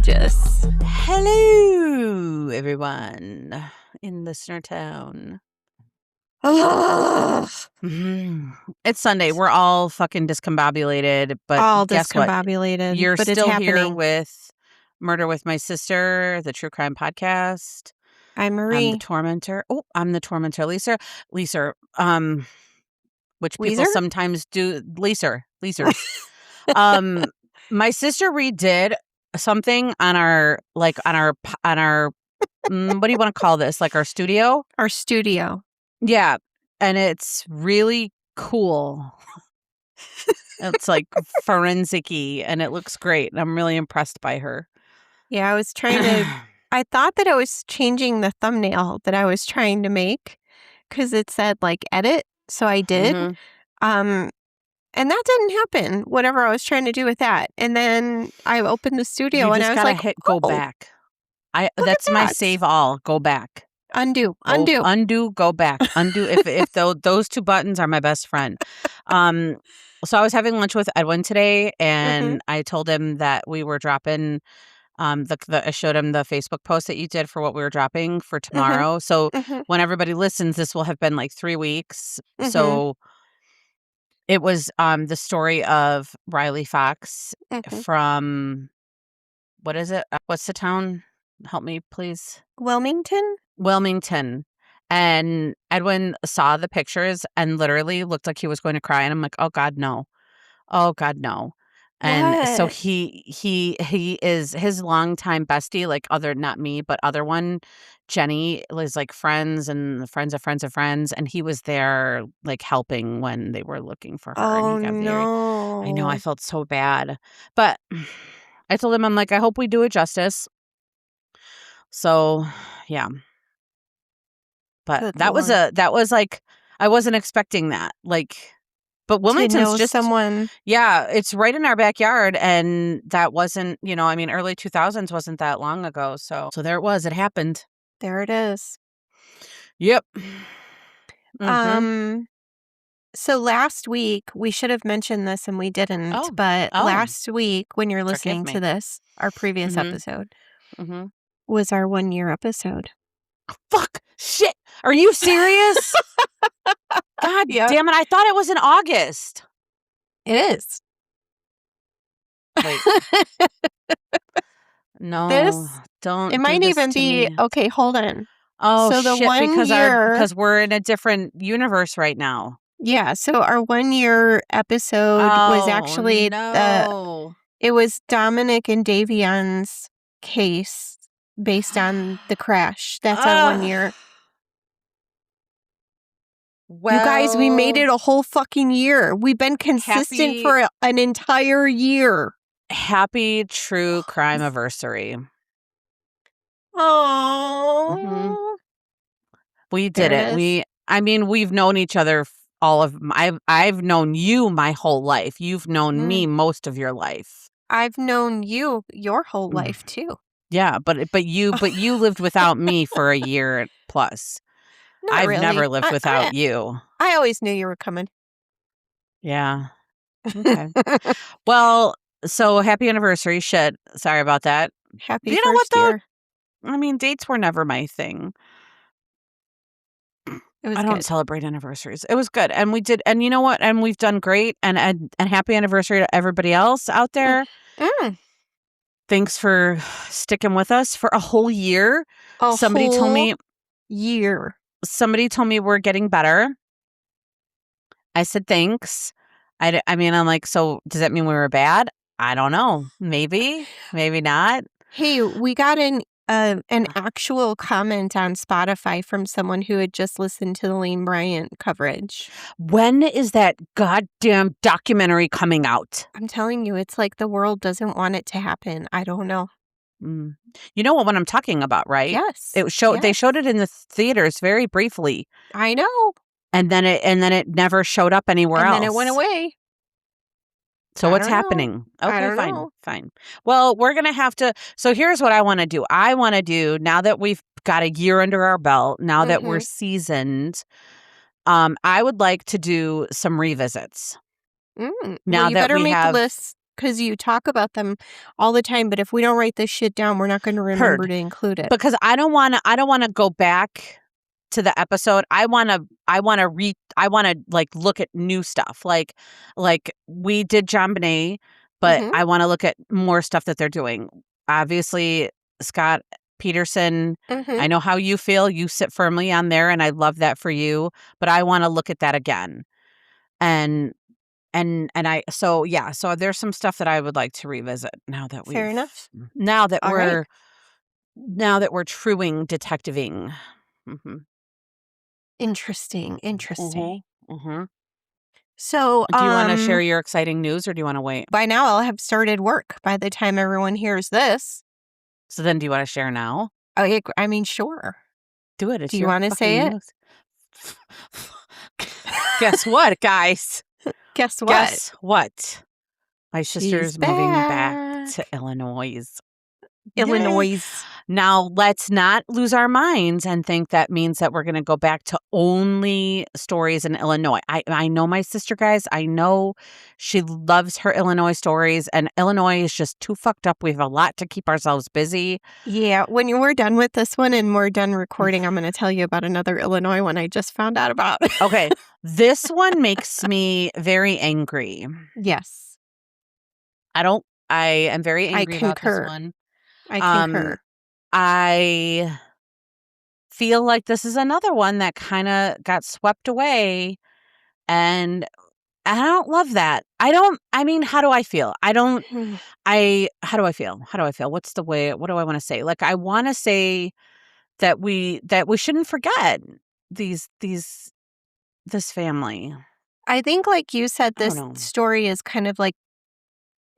gorgeous. Hello, everyone in listener town. It's Sunday. We're all fucking discombobulated, but All guess what? discombobulated. You're but still it's here happening. with Murder with My Sister, the true crime podcast. I'm Marie. I'm the tormentor. Oh, I'm the tormentor, Lisa, which people Weezer? sometimes do. Leasers. My sister redid something on our what do you want to call this? Like our studio? Our studio. Yeah. And it's really cool. It's like forensic-y and it looks great. I'm really impressed by her. Yeah, I was trying to... I thought that I was changing the thumbnail that I was trying to make because it said like edit. So I did. Mhm. And that didn't happen, whatever I was trying to do with that. And then I opened the studio You and just I was gotta like, hit go oh, back. look That's at my that. save all. Go back. Undo. Undo, go back. Undo. If those two buttons are my best friend. So I was having lunch with Edwin today, and I told him that we were dropping. I showed him the Facebook post that you did for what we were dropping for tomorrow. So when everybody listens, this will have been like 3 weeks. So it was the story of Riley Fox from what is it? What's the town? Help me, please. Wilmington. And Edwin saw the pictures and literally looked like he was going to cry. And I'm like, oh God, no. Oh God, no. And so What? he is his longtime bestie, like not me, but other one, Jenny, was like friends and friends of friends of friends. And he was there like helping when they were looking for her. Oh, and he got no. I know, I felt so bad. But I told him, I'm like, I hope we do it justice. So yeah. But Good that was like, I wasn't expecting that. Like, but Wilmington's to know just someone. Yeah, it's right in our backyard, and that wasn't, early 2000s wasn't that long ago. So there it was. It happened. There it is. Yep. So last week, we should have mentioned this and we didn't, but last week when you're listening to this, our previous episode was our 1-year episode. Fuck! Shit! Are you serious? God damn it! I thought it was in August. It is. Wait. No, don't. It might even be me. Okay, hold on. Oh, so the shit! 1 year, because we're in a different universe right now. Yeah, so our 1-year episode was actually it was Dominic and Davion's case based on the crash. That's our 1 year. Well, you guys, we made it a whole fucking year. We've been consistent for an entire year. Happy true crime anniversary. Oh, we did it. We've known each other I've known you my whole life. You've known me most of your life. I've known you your whole life too. Yeah, but you lived without me for a year plus. I've never lived without you. I always knew you were coming. Yeah. Okay. Well, so happy anniversary. Shit. Sorry about that. Happy you know what though? Year. I mean, dates were never my thing. I don't celebrate anniversaries. It was good. And we did, and you know what? And we've done great. And happy anniversary to everybody else out there. Thanks for sticking with us for a whole year. Somebody told me we're getting better. I said, thanks. I'm like, so does that mean we were bad? I don't know. Maybe not. Hey, we got an actual comment on Spotify from someone who had just listened to the Lane Bryant coverage. When is that goddamn documentary coming out? I'm telling you, it's like the world doesn't want it to happen. I don't know. You know what I'm talking about, right? Yes. They showed it in the theaters very briefly. I know. And then it never showed up anywhere else. And then it went away. So what's happening? Okay, fine. Well, we're going to have to. So here's what I want to do. I want to do, now that we've got a year under our belt, now that we're seasoned, I would like to do some revisits. Now that we have, make a list. because you talk about them all the time, but if we don't write this shit down, we're not going to remember to include it. Because I don't want to go back to the episode. I want to like look at new stuff. Like we did John Bonet, but I want to look at more stuff that they're doing. Obviously, Scott Peterson, I know how you feel. You sit firmly on there, and I love that for you, but I want to look at that again. And so there's some stuff that I would like to revisit now that Fair enough. Now that we're truing detectiving. Interesting. Mm-hmm. So, do you want to share your exciting news, or do you want to wait? By now, I'll have started work by the time everyone hears this. So then, do you want to share now? I mean, sure. Do it. It's do you want to say news. Guess what, guys? Guess what? My sister's moving back to Illinois. Yay. Now, let's not lose our minds and think that means that we're going to go back to only stories in Illinois. I know my sister, guys. I know she loves her Illinois stories, and Illinois is just too fucked up. We have a lot to keep ourselves busy. Yeah, when we're done with this one and we're done recording, I'm going to tell you about another Illinois one I just found out about. Okay. This one makes me very angry. Yes. I am very angry about this one. I concur. I feel like this is another one that kind of got swept away, and I don't love that. How do I feel? How do I feel? What do I want to say? Like, I want to say that we shouldn't forget this family. I think, like you said, this story is kind of like,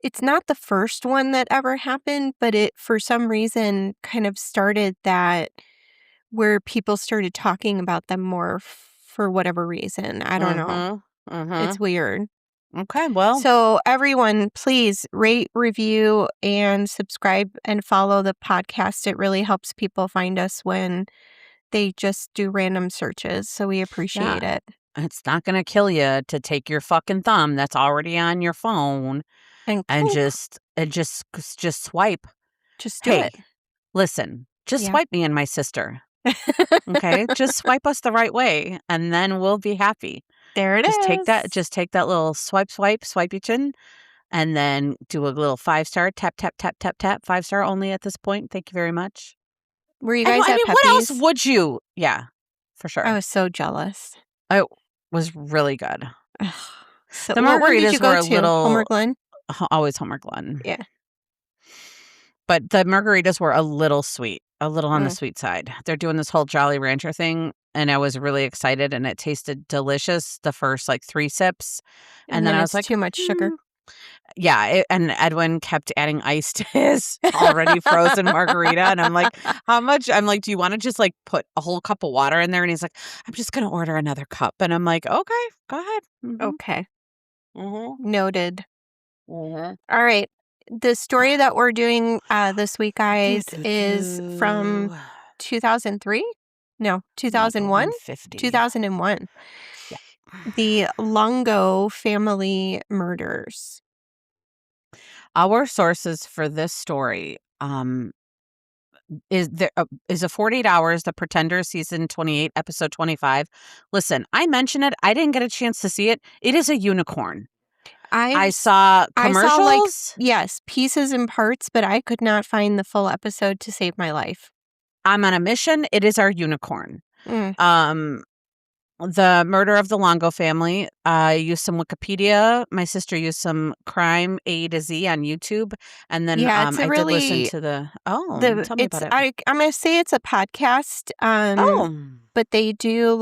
it's not the first one that ever happened, but it, for some reason, kind of started that where people started talking about them more for whatever reason. I don't know. It's weird. Okay, well. So everyone, please rate, review, and subscribe and follow the podcast. It really helps people find us when they just do random searches. So we appreciate it. It's not going to kill you to take your fucking thumb that's already on your phone and just swipe. Just do it. Listen, just swipe me and my sister. Okay, just swipe us the right way, and then we'll be happy. There it is. Just take that little swipe your chin, and then do a little 5-star tap 5-star only at this point. Thank you very much. Were you guys at Pepe's? What else would you? Yeah, for sure. I was so jealous. It was really good. So, the margaritas were a little Homer Glen. Always Homer Glen. Yeah. But the margaritas were a little sweet, a little on the sweet side. They're doing this whole Jolly Rancher thing, and I was really excited, and it tasted delicious the first 3 sips. And then I was like, too much sugar. Yeah, and Edwin kept adding ice to his already frozen margarita, and I'm like, how much? I'm like, do you want to just put a whole cup of water in there? And he's like, I'm just going to order another cup. And I'm like, okay, go ahead. Okay. Noted. All right. The story that we're doing this week, guys, is from 2003? No, 2001? 2001. Yeah. The Longo family murders. Our sources for this story is a 48 Hours, The Pretenders, season 28, episode 25. Listen, I mentioned it. I didn't get a chance to see it. It is a unicorn. I saw commercials. Yes, pieces and parts, but I could not find the full episode to save my life. I'm on a mission. It is our unicorn. The murder of the Longo family. I used some Wikipedia. My sister used some Crime A to Z on YouTube. And then I did listen to tell me about it. I'm going to say it's a podcast. But they do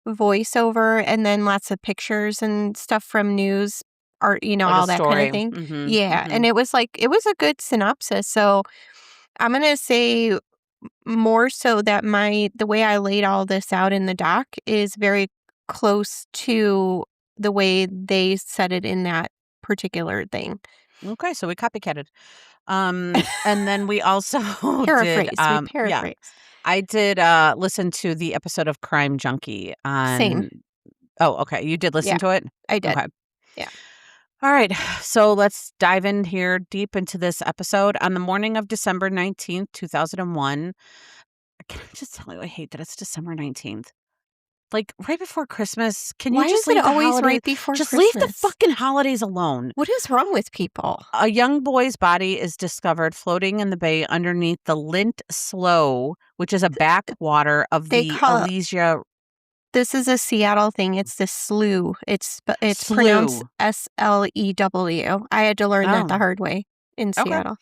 voiceover and then lots of pictures and stuff from news, art, all that kind of thing. Yeah. And it was a good synopsis. So I'm going to say more so that the way I laid all this out in the doc is very close to the way they said it in that particular thing. Okay, so we copycatted. And then we also paraphrased. Did, we paraphrased. Yeah. I did listen to the episode of Crime Junkie on... Same. Oh, okay. You did listen to it? I did. Okay. Yeah. All right, so let's dive in here deep into this episode. On the morning of December 19th, 2001, can I just tell you, I hate that it's December 19th. Like, right before Christmas, can you Why just is it leave the always holidays? right before Just leave the Christmas? fucking holidays alone. What is wrong with people? A young boy's body is discovered floating in the bay underneath the Lint Slough, which is a backwater of They the call Alesia this is a Seattle thing. It's the slough. It's pronounced Slough. Slew. I had to learn that the Oh, hard way in okay. Seattle.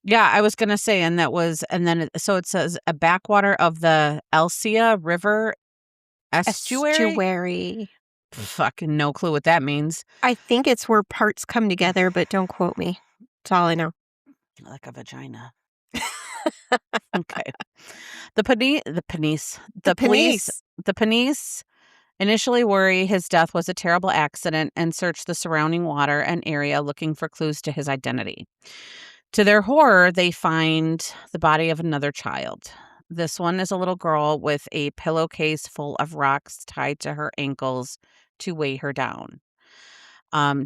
Yeah, I was gonna say, so it says a backwater of the Alsea River estuary. Estuary. Fucking no clue what that means. I think it's where parts come together, but don't quote me. That's all I know. Like a vagina. Okay. The The police, Penise. the police initially worry his death was a terrible accident and search the surrounding water and area looking for clues to his identity. To their horror, they find the body of another child. This one is a little girl with a pillowcase full of rocks tied to her ankles to weigh her down.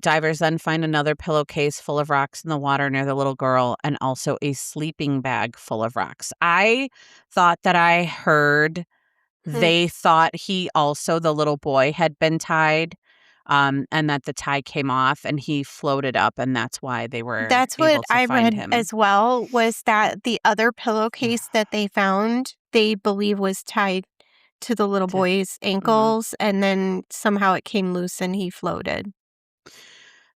Divers then find another pillowcase full of rocks in the water near the little girl and also a sleeping bag full of rocks. I thought that I heard Hmm. they thought the little boy, had been tied, and that the tie came off and he floated up, and that's why they were That's what able to I find read him. as well, was that the other pillowcase that they found, they believe was tied to the little To boy's mhm. ankles, and then somehow it came loose and he floated.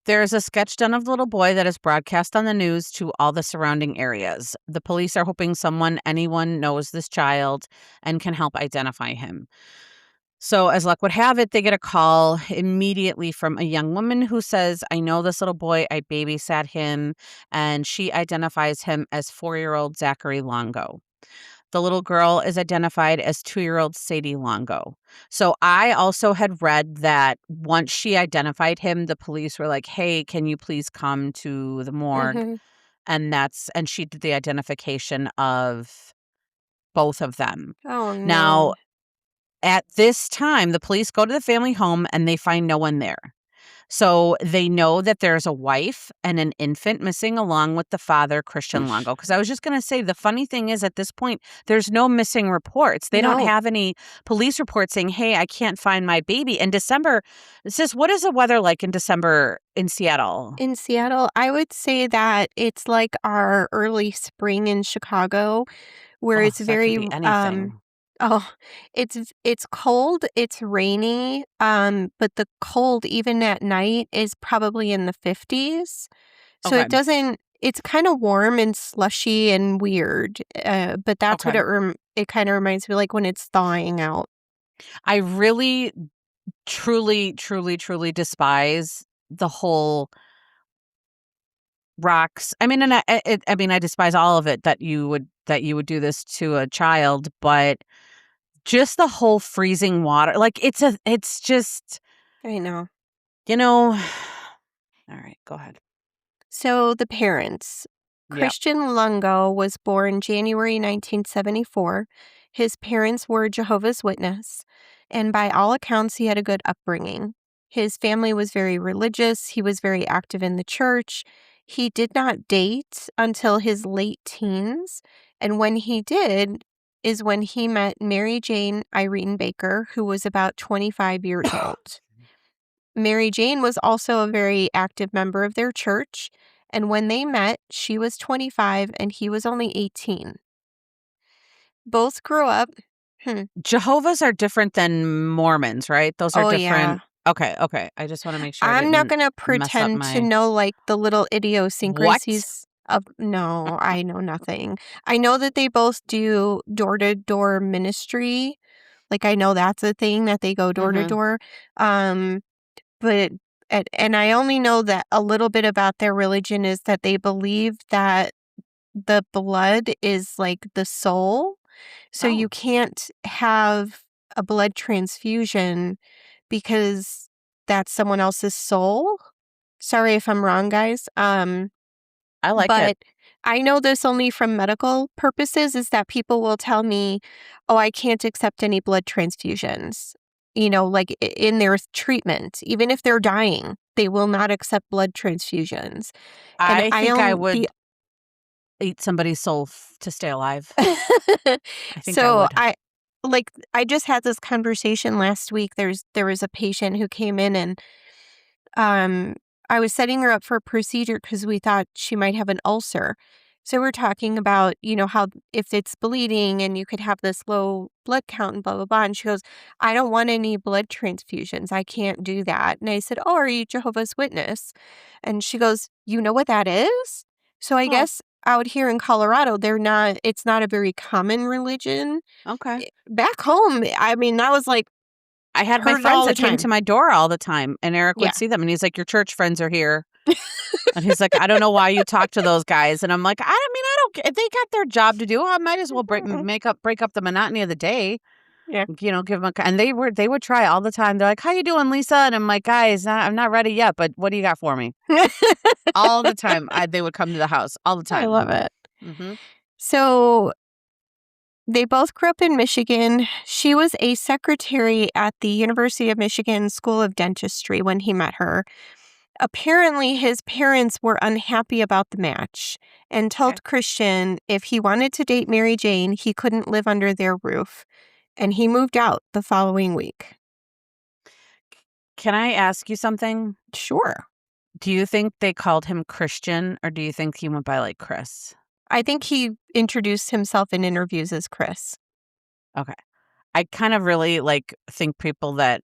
There is a sketch done of the little boy that is broadcast on the news to all the surrounding areas. The police are hoping anyone knows this child and can help identify him. So, as luck would have it, they get a call immediately from a young woman who says, I know this little boy, I babysat him, and she identifies him as 4-year-old Zachary Longo. The little girl is identified as 2-year-old Sadie Longo. So I also had read that once she identified him, the police were like, "Hey, can you please come to the morgue?" Mhm. And she did the identification of both of them. Oh, Now, no. at this time, the police go to the family home and they find no one there. So they know that there's a wife and an infant missing along with the father, Christian Longo. Because I was just going to say, the funny thing is at this point, there's no missing reports. They don't No. have any police reports saying, hey, I can't find my baby. In December, it says, what is the weather like in December in Seattle? In Seattle, I would say that it's like our early spring in Chicago, where Oh, it's that could very, be anything. oh, it's cold, it's rainy, but the cold, even at night, is probably in the 50s. So Okay. it's kind of warm and slushy and weird, but that's what Okay. it kind of reminds me, like when it's thawing out. I really, truly, truly, truly despise the whole rocks. I mean, and I despise all of it that you would do this to a child, but just the whole freezing water, like it's just, I know. you know. All right, go ahead. So the parents. Yep. Christian Lungo was born January 1974. His parents were Jehovah's Witness, and by all accounts, he had a good upbringing. His family was very religious. He was very active in the church. He did not date until his late teens, and when he did, is when he met Mary Jane Irene Baker, who was about 25 years old. Mary Jane was also a very active member of their church, and when they met, she was 25 and he was only 18. Both grew up. Hmm. Jehovah's are different than Mormons, right? Those are Oh, yeah. different. Okay, okay. I just want to make sure I I'm not didn't going to mess up pretend to my know like the little what? idiosyncrasies of. No, I know nothing. I know that they both do door to door ministry. Like, I know that's a thing that they go door to Mm-hmm. door. Um, but and I only know that a little bit about their religion is that they believe that the blood is like the soul. So you Oh, can't have a blood transfusion because that's someone else's soul. Sorry if I'm wrong, guys. I like it. But I know this only from medical purposes, is that people will tell me, "Oh, I can't accept any blood transfusions." like in their treatment, even if they're dying, they will not accept blood transfusions. And I think I would eat somebody's soul to stay alive. I think I So would. I just had this conversation last week. There was a patient who came in and I was setting her up for a procedure because we thought she might have an ulcer. So we're talking about, how if it's bleeding and you could have this low blood count and blah, blah, blah. And she goes, I don't want any blood transfusions. I can't do that. And I said, oh, are you Jehovah's Witness? And she goes, you know what that is? So I Oh, guess out here in Colorado, it's not a very common religion. okay. Back home, I mean, that was like, I had my heard it friends all the that came to time. my door all the time, and Eric Yeah. would see them, and he's like, "Your church friends are here." And he's like, "I don't know why you talk to those guys." And I'm like, I don't care. If they got their job to do, I might as well break up the monotony of the day. Yeah. Give them and they would try all the time. They're like, "How you doing, Lisa?" And I'm like, "Guys, I'm not ready yet, but what do you got for me?" All the time, they would come to the house all the I time. love it. Mm-hmm. So they both grew up in Michigan. She was a secretary at the University of Michigan School of Dentistry when he met her. Apparently, his parents were unhappy about the match and told Christian if he wanted to date Mary Jane, he couldn't live under their roof. And he moved out the following week. Can I ask you something? Sure. Do you think they called him Christian, or do you think he went by like Chris? I think he introduced himself in interviews as Chris. Okay. I kind of really think people that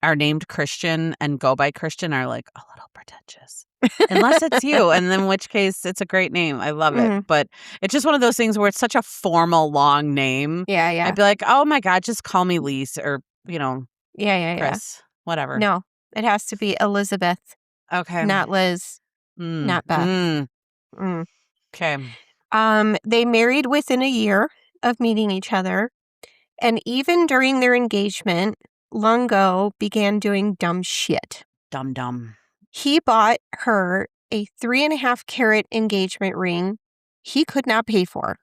are named Christian and go by Christian are like a little pretentious. Unless it's you, and in which case it's a great name. I love it. Mhm. But it's just one of those things where it's such a formal, long name. Yeah, yeah. I'd be like, oh my God, just call me Lise or, Yeah. Chris, whatever. No, it has to be Elizabeth, Okay. not Liz, not Beth. Mm. Okay. They married within a year of meeting each other. And even during their engagement, Longo began doing dumb shit. Dumb. He bought her a 3.5-carat engagement ring he could not pay for.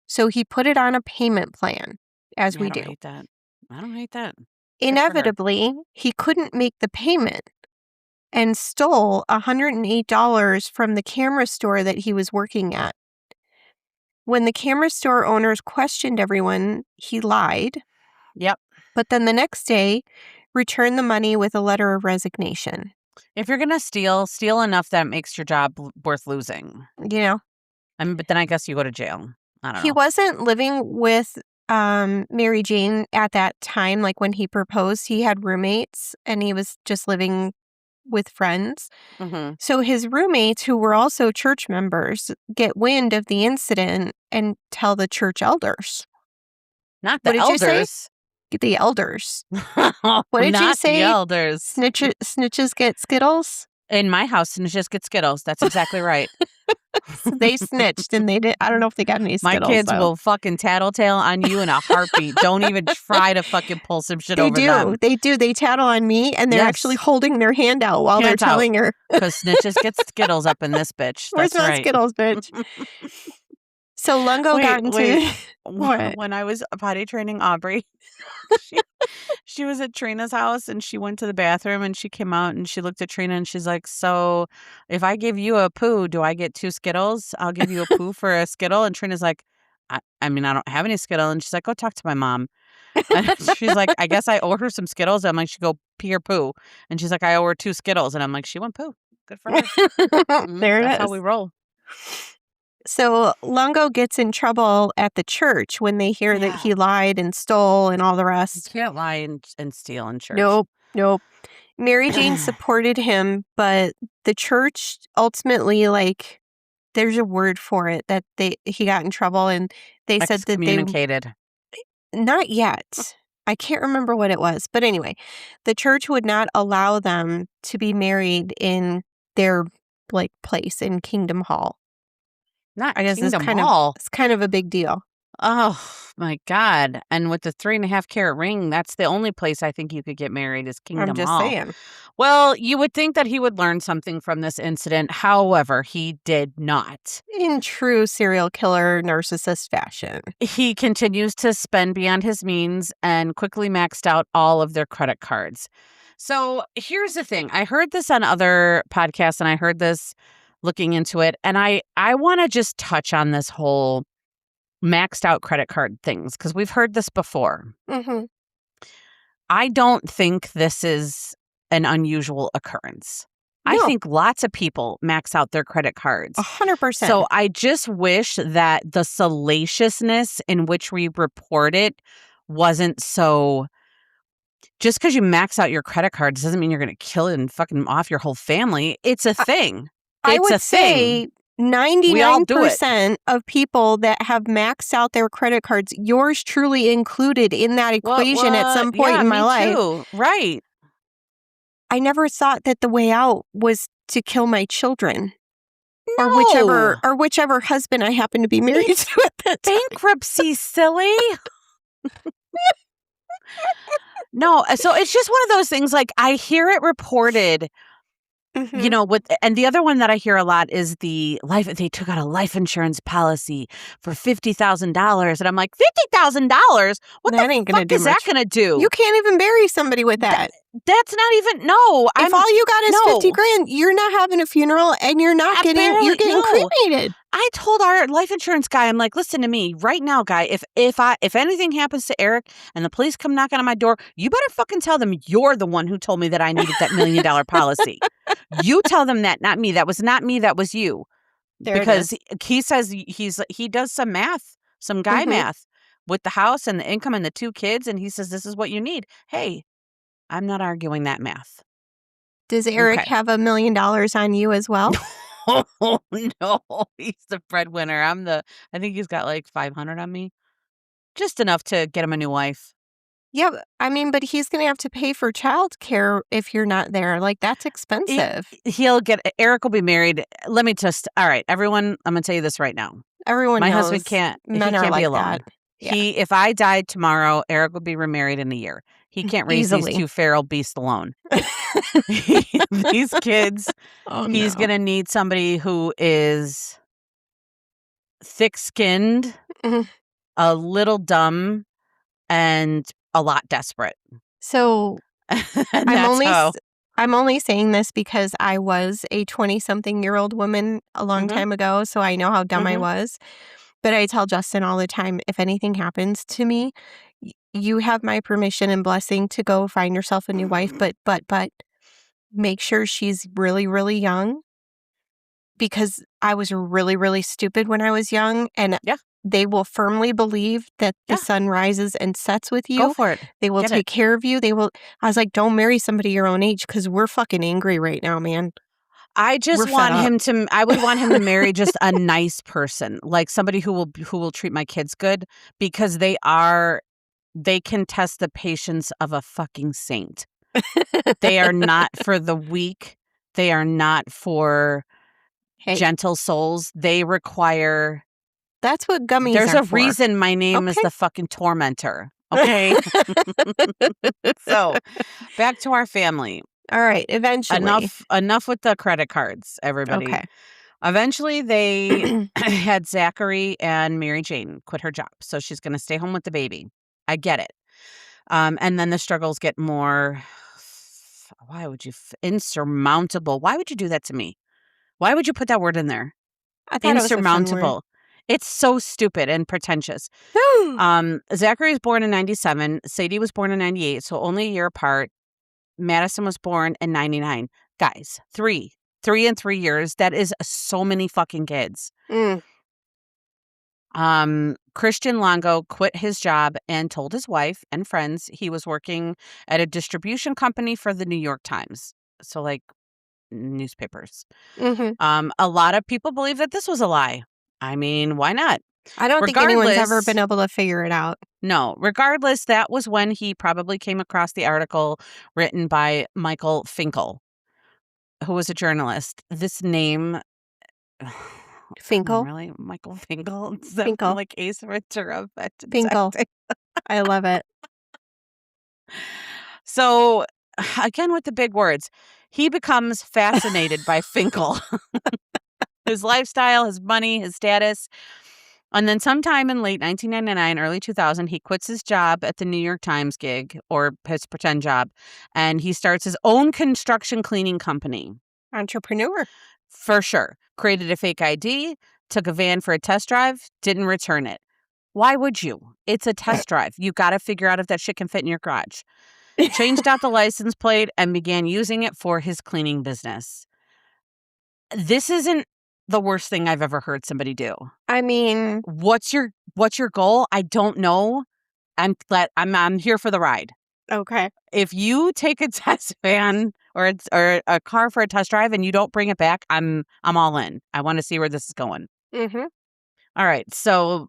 So he put it on a payment plan, as we do. I don't hate that. Inevitably, he couldn't make the payment and stole $108 from the camera store that he was working at. When the camera store owners questioned everyone, he lied. Yep. But then the next day, returned the money with a letter of resignation. If you're going to steal enough that makes your job worth losing. But then I guess you go to jail. I don't know. He wasn't living with Mary Jane at that time. Like when he proposed, he had roommates and he was just living with friends. Mm-hmm. So his roommates, who were also church members, get wind of the incident and tell the church elders. Not the elders. What did you say? The elders. What did you say? The elders. Snitches get Skittles? In my house, snitches get Skittles. That's exactly right. So they snitched and they did. I don't know if they got any Skittles. My kids will fucking tattletale on you in a heartbeat. Don't even try to fucking pull some shit over them. They do. They tattle on me and they're actually holding their hand out while they're telling her. Because snitches get Skittles up in this bitch. Where's my Skittles, bitch? So Longo got into... What? When I was potty training Aubrey, she was at Trina's house and she went to the bathroom and she came out and she looked at Trina and she's like, so if I give you a poo, do I get 2 Skittles? I'll give you a poo for a Skittle. And Trina's like, I mean, I don't have any Skittle. And she's like, go talk to my mom. And she's like, I guess I owe her some Skittles. I'm like, she go pee or poo. And she's like, I owe her 2 Skittles. And I'm like, she went poo. Good for her. There it is. That's how we roll. So Longo gets in trouble at the church when they hear that he lied and stole and all the rest. You can't lie and steal in church. Nope. Mary Jane supported him, but the church ultimately, there's a word for it that he got in trouble and they said that Excommunicated. Not yet. I can't remember what it was. But anyway, the church would not allow them to be married in their place in Kingdom Hall. Not I guess Kingdom Hall. It's kind of a big deal. Oh, my God. And with the 3.5 carat ring, that's the only place I think you could get married is I'm Kingdom just Hall. saying. Well, you would think that he would learn something from this incident. However, he did not. In true serial killer narcissist fashion. He continues to spend beyond his means and quickly maxed out all of their credit cards. So here's the thing. I heard this on other podcasts and I heard this looking into it. And I want to just touch on this whole maxed out credit card things because we've heard this before. Mm-hmm. I don't think this is an unusual occurrence. I No. think lots of people max out their credit cards. 100%. So I just wish that the salaciousness in which we report it wasn't so. Just because you max out your credit cards doesn't mean you're going to kill and fucking off your whole family. It's a thing. I It's would a say thing. 99% of people that have maxed out their credit cards, yours truly included in that equation at some point in my life. Too. Right. I never thought that the way out was to kill my children. No. Or whichever husband I happen to be married to at that time. Bankruptcy, silly. No, so it's just one of those things, like, I hear it reported, you know, and the other one that I hear a lot is they took out a life insurance policy for $50,000. And I'm like, $50,000? What that the ain't gonna fuck do is that going to do? You can't even bury somebody with that. That's not even, no. If all you got is 50 grand, you're not having a funeral and you're getting cremated. I told our life insurance guy, I'm like, listen to me right now, guy. If anything happens to Eric and the police come knocking on my door, you better fucking tell them you're the one who told me that I needed that $1 million policy. You tell them that, not me. That was not me. That was you. Because he says he does some math, some guy math with the house and the income and the 2 kids. And he says, this is what you need. Hey, I'm not arguing that math. Does Eric have $1 million on you as well? Oh, no, he's the breadwinner. I think he's got like 500 on me. Just enough to get him a new wife. Yeah, I mean, but he's going to have to pay for childcare if you're not there. Like, that's expensive. Eric will be married. All right, everyone, I'm going to tell you this right now. Everyone My knows husband can't like be alone. that. Yeah. If I died tomorrow, Eric will be remarried in a year. He can't raise these 2 feral beasts alone. These kids, he's going to need somebody who is thick-skinned, a little dumb, and a lot desperate. So I'm only saying this because I was a 20-something-year-old woman a long time ago, so I know how dumb I was. But I tell Justin all the time, if anything happens to me, you have my permission and blessing to go find yourself a new wife, but make sure she's really, really young, because I was really, really stupid when I was young, and they will firmly believe that the sun rises and sets with you. Go for it. They will take care of you. I was like, don't marry somebody your own age, because we're fucking angry right now, man. I would want him to marry just a nice person, like somebody who will treat my kids good, because they can test the patience of a fucking saint. They are not for the weak. They are not for gentle souls. They require. That's what gummies There's are a for. reason my name is the fucking tormentor. Okay. So, back to our family. All right. Eventually. Enough with the credit cards, everybody. Okay. Eventually, they had Zachary and Mary Jane quit her job. So she's going to stay home with the baby. I get it. And then the struggles get more, insurmountable. Why would you do that to me? Why would you put that word in there? I thought insurmountable. It was a fun word. It's so stupid and pretentious. Zachary was born in 97. Sadie was born in 98, so only a year apart. Madison was born in 99. Guys, 3 and 3 years. That is so many fucking kids. Christian Longo quit his job and told his wife and friends he was working at a distribution company for the New York Times. So, like, newspapers. A lot of people believe that this was a lie. I mean, why not? I don't think anyone's ever been able to figure it out. No. Regardless, that was when he probably came across the article written by Michael Finkel, who was a journalist. This name, Come on, Finkel. really? Michael Finkel? Is that from Finkel. like Ace Ventura? Finkel. I love it. So, again, with the big words, he becomes fascinated by Finkel, his lifestyle, his money, his status. And then sometime in late 1999, early 2000, he quits his job at the New York Times gig, or his pretend job, and he starts his own construction cleaning company. Entrepreneur. For sure. Created a fake ID, took a van for a test drive, didn't return it. Why would you? It's a test drive. You got to figure out if that shit can fit in your garage. Changed out the license plate and began using it for his cleaning business. This isn't the worst thing I've ever heard somebody do. I mean, what's your goal? I don't know. I'm here for the ride. Okay. If you take a test van or a car for a test drive and you don't bring it back, I'm all in. I want to see where this is going. Mm-hmm. All right. So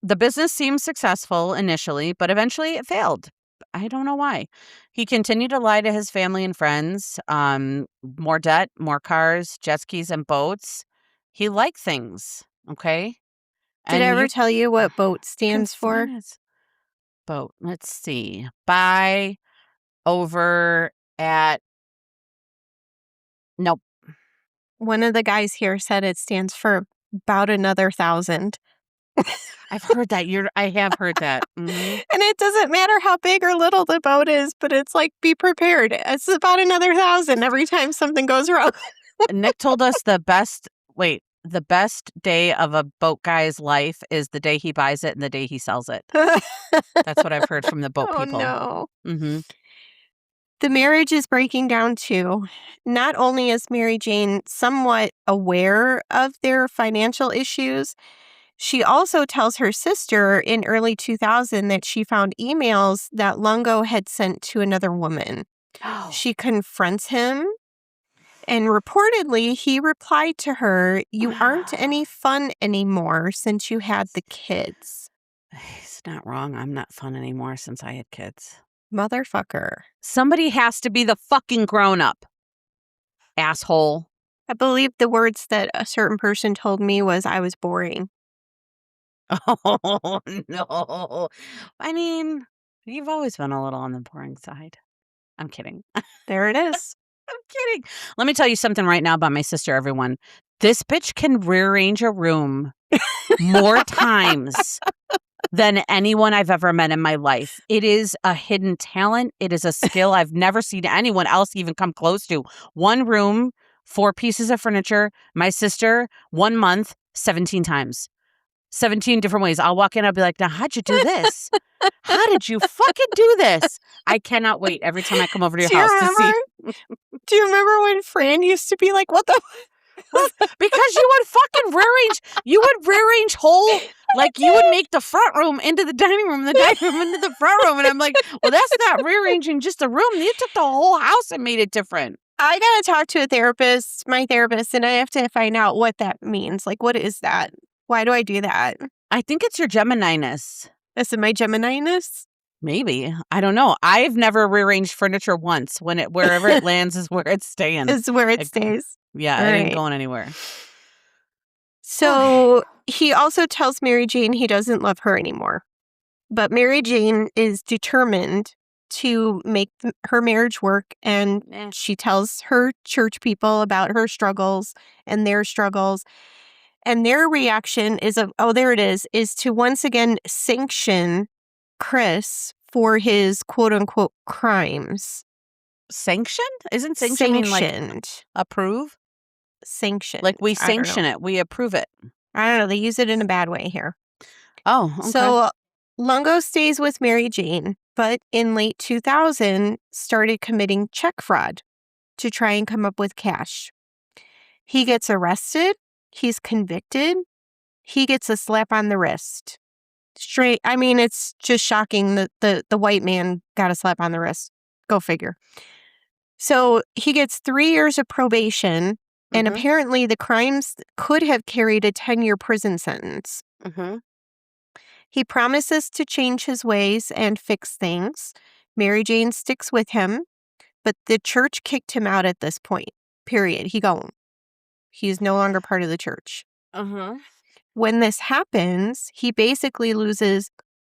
the business seemed successful initially, but eventually it failed. I don't know why. He continued to lie to his family and friends. More debt, more cars, jet skis, and boats. He liked things. Okay. Did I And ever you tell you what BOAT can stands for? find his boat. Let's see. Buy over at. Nope. One of the guys here said it stands for about another 1,000. I've heard that. I have heard that. Mm-hmm. And it doesn't matter how big or little the boat is, but it's like, be prepared. It's about another 1,000 every time something goes wrong. Nick told us the best day of a boat guy's life is the day he buys it and the day he sells it. That's what I've heard from the boat people. Oh, no. Mm-hmm. The marriage is breaking down too. Not only is Mary Jane somewhat aware of their financial issues, she also tells her sister in early 2000 that she found emails that Longo had sent to another woman. Oh. She confronts him, and reportedly he replied to her, "You aren't any fun anymore since you had the kids." He's not wrong. I'm not fun anymore since I had kids. Motherfucker. Somebody has to be the fucking grown-up. Asshole. I believe the words that a certain person told me was, "I was boring." Oh, no. I mean, you've always been a little on the boring side. I'm kidding. There it is. I'm kidding. Let me tell you something right now about my sister, everyone. This bitch can rearrange a room more times than anyone I've ever met in my life. It is a hidden talent. It is a skill I've never seen anyone else even come close to. One room, 4 pieces of furniture. My sister, 1 month, 17 times. 17 different ways. I'll walk in, I'll be like, now, how'd you do this? How did you fucking do this? I cannot wait every time I come over to your house to see. Do you remember when Fran used to be like, what the? Because you would rearrange whole, like you would make the front room into the dining room, the dining room into the front room. And I'm like, well, that's not rearranging just the room. You took the whole house and made it different. I got to talk to a therapist, my therapist, and I have to find out what that means. Like, what is that? Why do I do that? I think it's your Gemini-ness. Is it my Gemini-ness? Maybe. I don't know. I've never rearranged furniture once. Wherever it lands is where it's staying. Is where it stays. Yeah, it ain't going anywhere. So he also tells Mary Jane he doesn't love her anymore. But Mary Jane is determined to make her marriage work, and she tells her church people about her struggles and their struggles. And their reaction is is to once again sanction Chris for his quote-unquote crimes. Sanctioned? Isn't sanctioned like approve? Sanctioned. Like we sanction it. We approve it. I don't know. They use it in a bad way here. Oh, okay. So Longo stays with Mary Jane, but in late 2000 started committing check fraud to try and come up with cash. He gets arrested. He's convicted. He gets a slap on the wrist. Straight. I mean, it's just shocking that the white man got a slap on the wrist. Go figure. So he gets 3 years of probation, and apparently the crimes could have carried a 10-year prison sentence. Mm-hmm. He promises to change his ways and fix things. Mary Jane sticks with him, but the church kicked him out at this point. Period. He gone. He's no longer part of the church. When this happens, he basically loses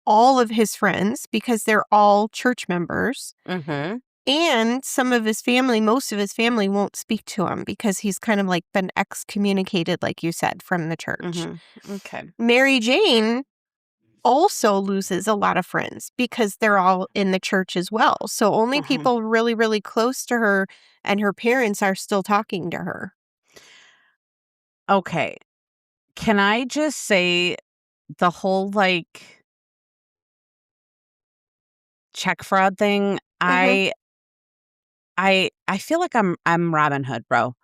all of his friends because they're all church members. And some of his family, most of his family won't speak to him because he's kind of like been excommunicated, like you said, from the church. Okay. Mary Jane also loses a lot of friends because they're all in the church as well. So only people really, really close to her and her parents are still talking to her. Okay. Can I just say the whole like check fraud thing? I feel like I'm Robin Hood, bro.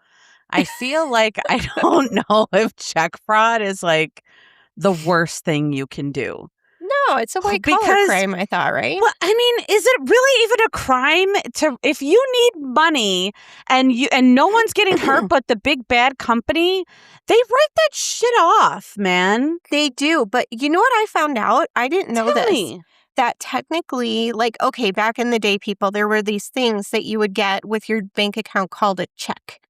I feel like I don't know if check fraud is like the worst thing you can do. No, it's a white collar crime, I thought, right? Well, I mean, is it really even a crime to if you need money and no one's getting hurt but the big bad company, they write that shit off, man. They do, but you know what I found out? I didn't know Tell this. me. That technically, like, okay, back in the day, people, there were these things that you would get with your bank account called a check.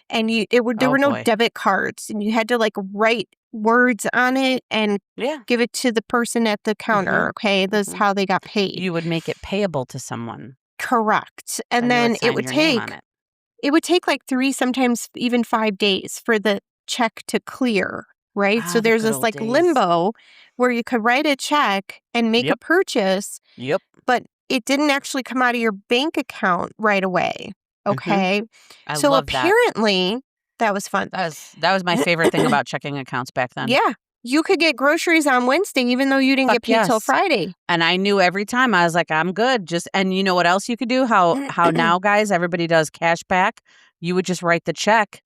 And there were no debit cards, and you had to like write words on it and give it to the person at the counter. Okay, that's how they got paid. You would make it payable to someone. Correct. And then it would take like 3, sometimes even 5 days for the check to clear, right? So there's this like limbo where you could write a check and make a purchase. But it didn't actually come out of your bank account right away. Okay. So apparently that was fun. That was my favorite thing about checking accounts back then. Yeah. You could get groceries on Wednesday even though you didn't get paid till Friday. And I knew every time I was like, I'm good. And you know what else you could do? How now, guys, everybody does cash back. You would just write the check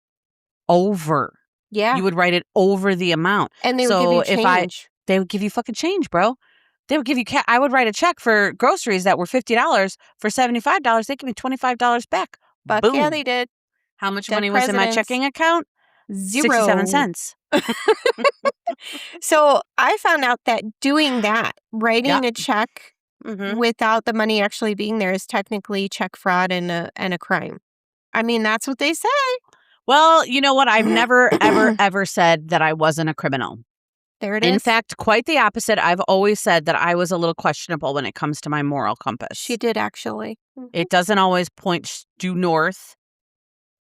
over. Yeah. You would write it over the amount. And they would give you change. They would give you fucking change, bro. They would give you I would write a check for groceries that were $50 for $75. They give me $25 back. But boom. Yeah, they did. How much money was in my checking account? 0. 67 cents. So I found out that doing that, writing a check without the money actually being there is technically check fraud and a crime. I mean, that's what they say. Well, you know what? I've never, ever, ever said that I wasn't a criminal. There it is. In fact, quite the opposite. I've always said that I was a little questionable when it comes to my moral compass. She did, actually. It doesn't always point due north.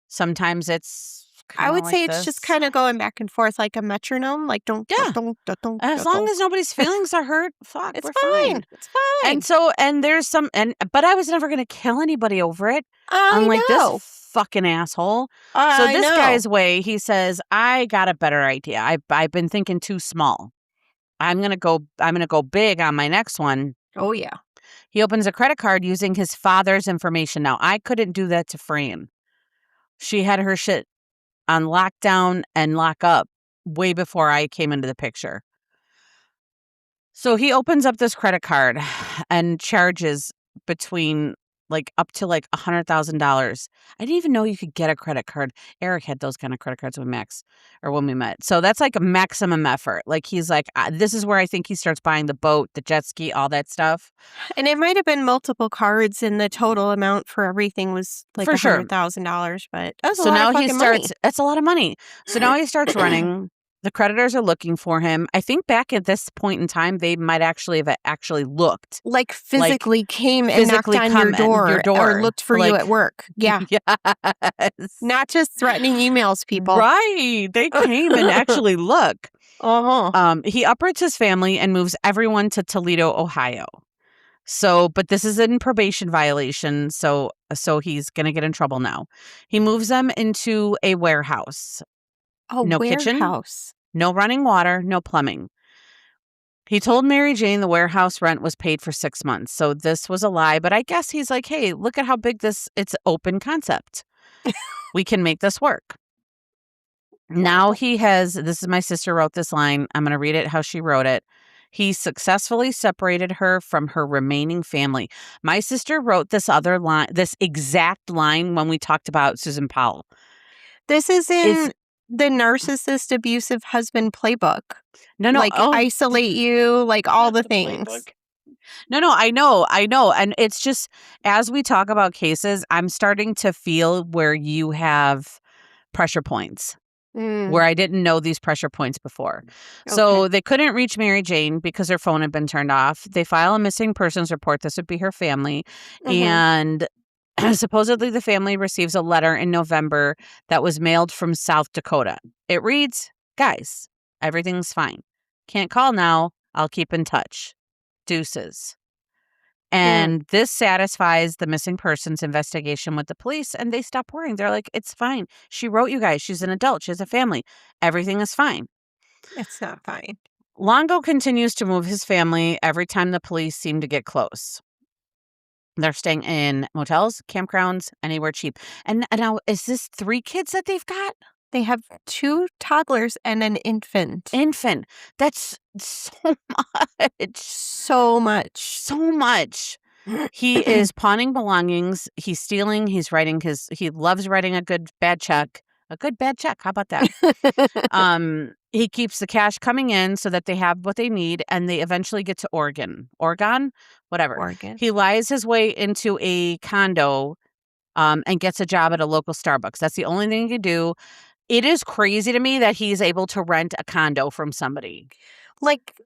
Sometimes it's I would like say it's just kind of going back and forth like a metronome. Like, don't. As long as nobody's feelings are hurt, fuck, it's we're fine. It's fine. And there's some, but I was never going to kill anybody over it. Unlike this fucking asshole. So this guy's way, he says, I got a better idea. I've been thinking too small. I'm gonna go big on my next one. Oh yeah. He opens a credit card using his father's information. Now I couldn't do that to Frame. She had her shit on lockdown and lock up way before I came into the picture. So he opens up this credit card and charges between like up to like $100,000. I didn't even know you could get a credit card. Eric had those kind of credit cards with Max or when we met. So that's like a maximum effort. Like he's like, this is where I think he starts buying the boat, the jet ski, all that stuff. And it might have been multiple cards and the total amount for everything was like $100,000. But that's a lot of fucking money. That's a lot of money. So now he starts running. The creditors are looking for him. I think back at this point in time, they might actually have looked. Like physically came and knocked on your door or looked for you at work. Yeah. Yes. Not just threatening emails, people. Right. They came and actually look. He uproots his family and moves everyone to Toledo, Ohio. So, but this is in probation violation. So he's going to get in trouble now. He moves them into a warehouse. No kitchen, no running water, no plumbing. He told Mary Jane the warehouse rent was paid for 6 months. So this was a lie. But I guess he's like, hey, look at how big it's open concept. We can make this work. Now this is my sister wrote this line. I'm going to read it how she wrote it. He successfully separated her from her remaining family. My sister wrote this exact line when we talked about Susan Powell. This is in the narcissist abusive husband playbook. No. Like isolate you, like all the things. Playbook. No, I know. And it's just, as we talk about cases, I'm starting to feel where you have pressure points. where I didn't know these pressure points before. So Okay. they couldn't reach Mary Jane because her phone had been turned off. They file a missing persons report. This would be her family. And supposedly the family receives a letter in November that was mailed from South Dakota. It reads, "Guys, everything's fine. Can't call now. I'll keep in touch. Deuces." And this satisfies the missing persons investigation with the police, and they stop worrying. They're like, "It's fine. She wrote you guys. She's an adult. She has a family. Everything is fine." It's not fine. Longo continues to move his family every time the police seem to get close. They're staying in motels, campgrounds, anywhere cheap. And now, is this 3 kids that they've got? They have 2 toddlers and an infant. Infant. That's so much. So much. So much. He is pawning belongings. He's stealing. He loves writing a good bad check. A good bad check. How about that? He keeps the cash coming in so that they have what they need, and they eventually get to Oregon. Whatever. Oregon. He lies his way into a condo and gets a job at a local Starbucks. That's the only thing he can do. It is crazy to me that he's able to rent a condo from somebody. Like,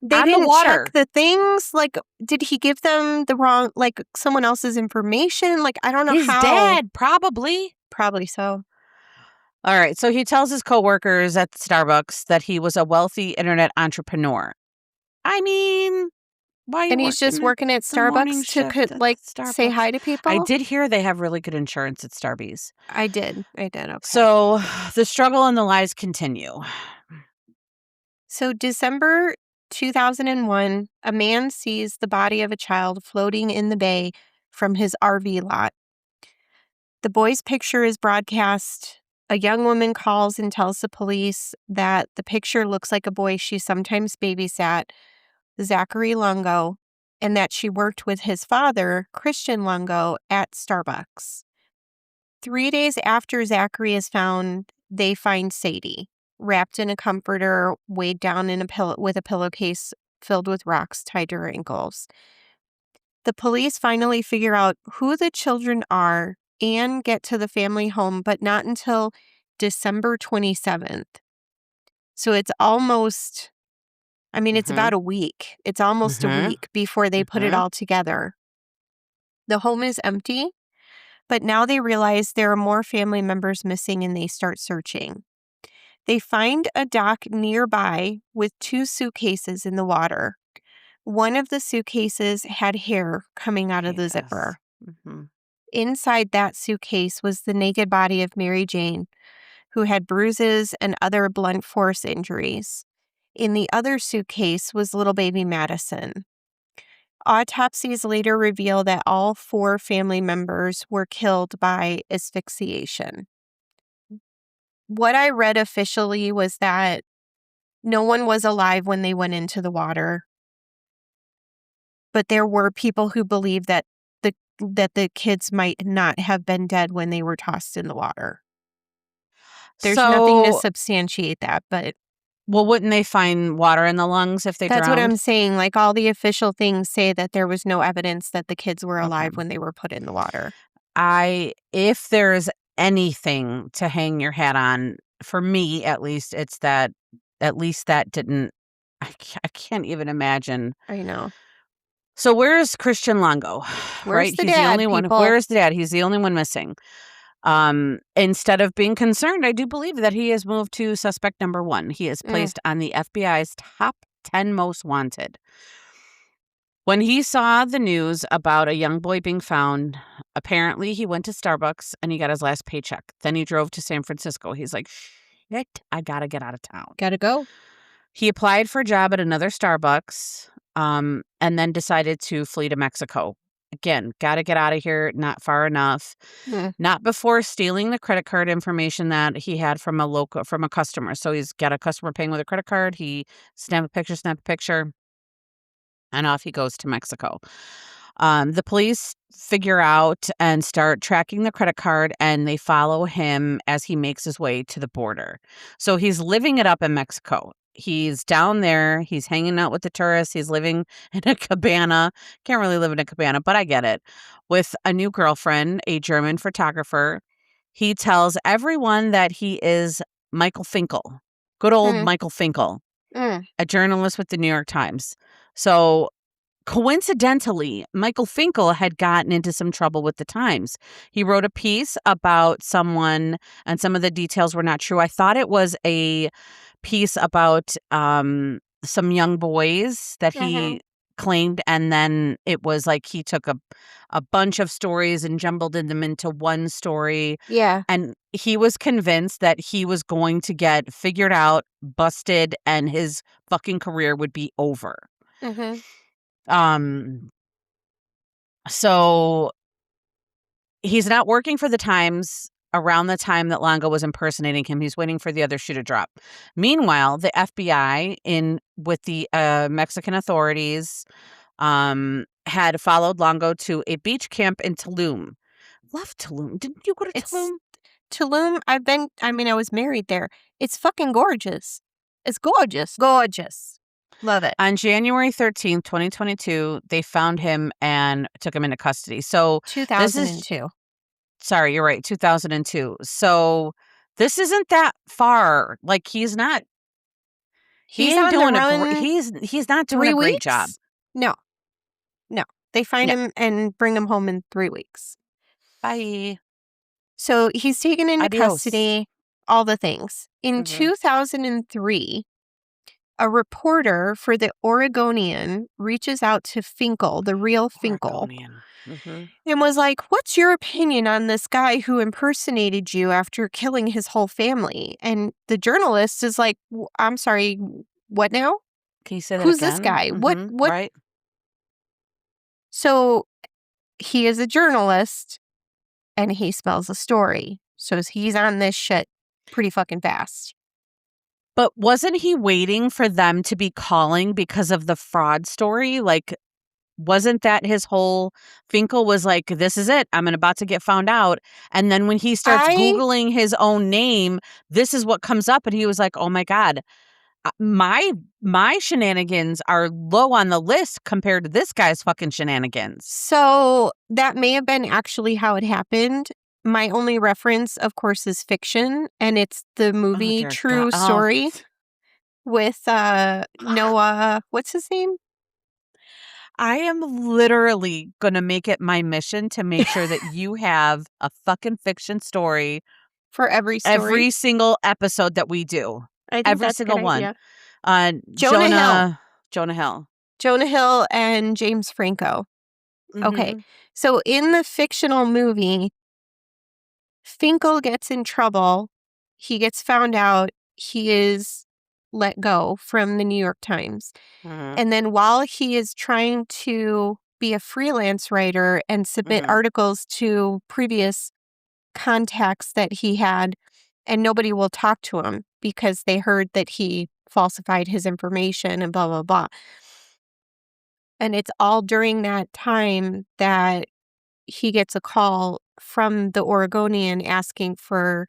they On the didn't water. check the things? Like, did he give them the wrong, like, someone else's information? Like, I don't know His how. dad, probably. Probably so. All right, so he tells his coworkers at Starbucks that he was a wealthy internet entrepreneur. I mean, why are you And he's just working at the morning Starbucks to, shift at like, say Starbucks? hi to people? I did hear they have really good insurance at Starbucks. I did. Okay. So the struggle and the lies continue. So December 2001, a man sees the body of a child floating in the bay from his RV lot. The boy's picture is broadcast. A young woman calls and tells the police that the picture looks like a boy she sometimes babysat, Zachary Longo, and that she worked with his father, Christian Longo, at Starbucks. 3 days after Zachary is found, they find Sadie, wrapped in a comforter, weighed down in with a pillowcase filled with rocks tied to her ankles. The police finally figure out who the children are and get to the family home, but not until December 27th. So it's almost, it's about a week. It's almost a week before they put it all together. The home is empty, but now they realize there are more family members missing and they start searching. They find a dock nearby with 2 suitcases in the water. One of the suitcases had hair coming out of the zipper. Inside that suitcase was the naked body of Mary Jane, who had bruises and other blunt force injuries. In the other suitcase was little baby Madison. Autopsies later reveal that all 4 family members were killed by asphyxiation. What I read officially was that no one was alive when they went into the water, but there were people who believed that the kids might not have been dead when they were tossed in the water. There's nothing to substantiate that, but... Well, wouldn't they find water in the lungs if they drowned? That's what I'm saying. Like, all the official things say that there was no evidence that the kids were alive when they were put in the water. If there's anything to hang your hat on, for me at least, it's that at least that didn't... I can't even imagine. I know. So where's Christian Longo? Where's the He's dad, the only one. people? Where's the dad? He's the only one missing. Instead of being concerned, I do believe that he has moved to suspect number 1. He is placed on the FBI's top 10 most wanted. When he saw the news about a young boy being found, apparently he went to Starbucks and he got his last paycheck. Then he drove to San Francisco. He's like, shit, I gotta get out of town. Gotta go. He applied for a job at another Starbucks, and then decided to flee to Mexico. Again, got to get out of here, not far enough. Not before stealing the credit card information that he had from a customer. So he's got a customer paying with a credit card. He snap a picture, and off he goes to Mexico. The police figure out and start tracking the credit card, and they follow him as he makes his way to the border. So he's living it up in Mexico. He's down there. He's hanging out with the tourists. He's living in a cabana. Can't really live in a cabana, but I get it. With a new girlfriend, a German photographer. He tells everyone that he is Michael Finkel. Good old Mm. Michael Finkel, Mm. a journalist with the New York Times. So coincidentally, Michael Finkel had gotten into some trouble with the Times. He wrote a piece about someone, and some of the details were not true. I thought it was a piece about some young boys that Mm-hmm. he claimed, and then it was like he took a bunch of stories and jumbled them into one story. Yeah. And he was convinced that he was going to get figured out, busted, and his fucking career would be over. Mm-hmm. Um, so he's not working for the Times around the time that Longo was impersonating him. He's waiting for the other shoe to drop. Meanwhile, the FBI, in with the Mexican authorities, had followed Longo to a beach camp in Tulum. Love Tulum. Didn't you go to It's Tulum? Tulum. I was married there. It's fucking gorgeous. It's gorgeous. Gorgeous. Love it. On January 13th, 2022, they found him and took him into custody. So this is 2002. Sorry, you're right, 2002. So this isn't that far. Like he He's ain't on the doing run he's not doing 3 a great job. weeks? No. No. They find No. him and bring him home in 3 weeks. Bye. So he's taken into Adios. custody, all the things. In 2003, a reporter for the Oregonian reaches out to Finkel, the real Finkel, Oregonian. Mm-hmm. and was like, "What's your opinion on this guy who impersonated you after killing his whole family?" And the journalist is like, "I'm sorry, what now? Can you say that Who's this again? guy? What? Mm-hmm. What?" Right. So he is a journalist and he smells a story. So he's on this shit pretty fucking fast. But wasn't he waiting for them to be calling because of the fraud story? Like, wasn't that his whole Finkel was like, this is it. I'm about to get found out. And then when he starts I Googling his own name, this is what comes up. And he was like, oh my God, my shenanigans are low on the list compared to this guy's fucking shenanigans. So that may have been actually how it happened. My only reference, of course, is fiction, and it's the movie dear True God. Story with Noah. What's his name? I am literally going to make it my mission to make sure that you have a fucking fiction story For every story. every single episode that we do. I think Every that's a single good one. idea. Jonah Hill. Jonah Hill. Jonah Hill and James Franco. Okay. Mhm. So in the fictional movie, Finkel gets in trouble. He gets found out. He is let go from the New York Times. Mhm. And then while he is trying to be a freelance writer and submit Mhm. articles to previous contacts that he had, and nobody will talk to him because they heard that he falsified his information and blah, blah, blah. And it's all during that time that he gets a call from the Oregonian asking for,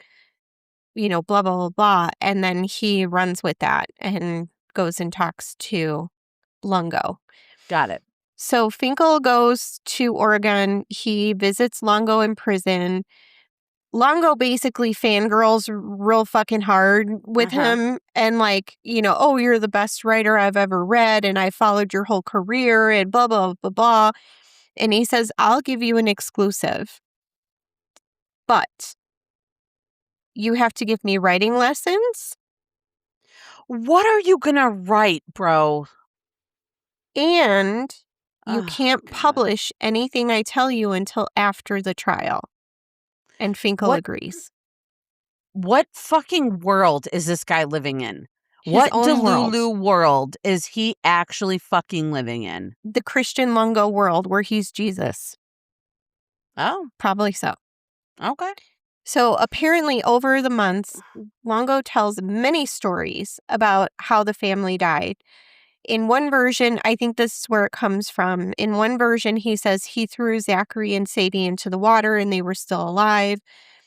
blah, blah, blah, blah. And then he runs with that and goes and talks to Longo. Got it. So Finkel goes to Oregon. He visits Longo in prison. Longo basically fangirls real fucking hard with him and oh, you're the best writer I've ever read and I followed your whole career and blah, blah, blah, blah. And he says, I'll give you an exclusive, but you have to give me writing lessons. What are you going to write, bro? And you Oh, can't God. publish anything I tell you until after the trial. And Finkel agrees. What fucking world is this guy living in? His What own Delulu world is he actually fucking living in? The Christian Longo world where he's Jesus. Oh, Probably so. okay. So apparently over the months, Longo tells many stories about how the family died. In one version, I think this is where it comes from. In one version, he says he threw Zachary and Sadie into the water and they were still alive.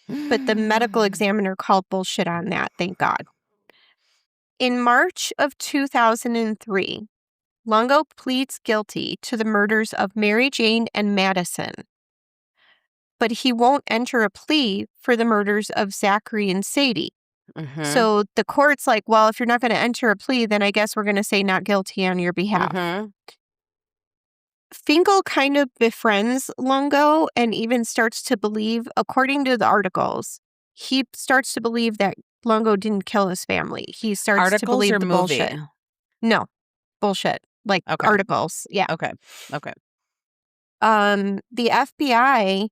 But the medical examiner called bullshit on that, thank God. In March of 2003, Longo pleads guilty to the murders of Mary Jane and Madison. But he won't enter a plea for the murders of Zachary and Sadie. Mm-hmm. So the court's like, well, if you're not going to enter a plea, then I guess we're going to say not guilty on your behalf. Mm-hmm. Finkel kind of befriends Longo and even starts to believe, according to the articles, he starts to believe that Longo didn't kill his family. He starts to Articles believe or the movie? bullshit. No, bullshit. Like Okay. articles. Yeah. Okay. The FBI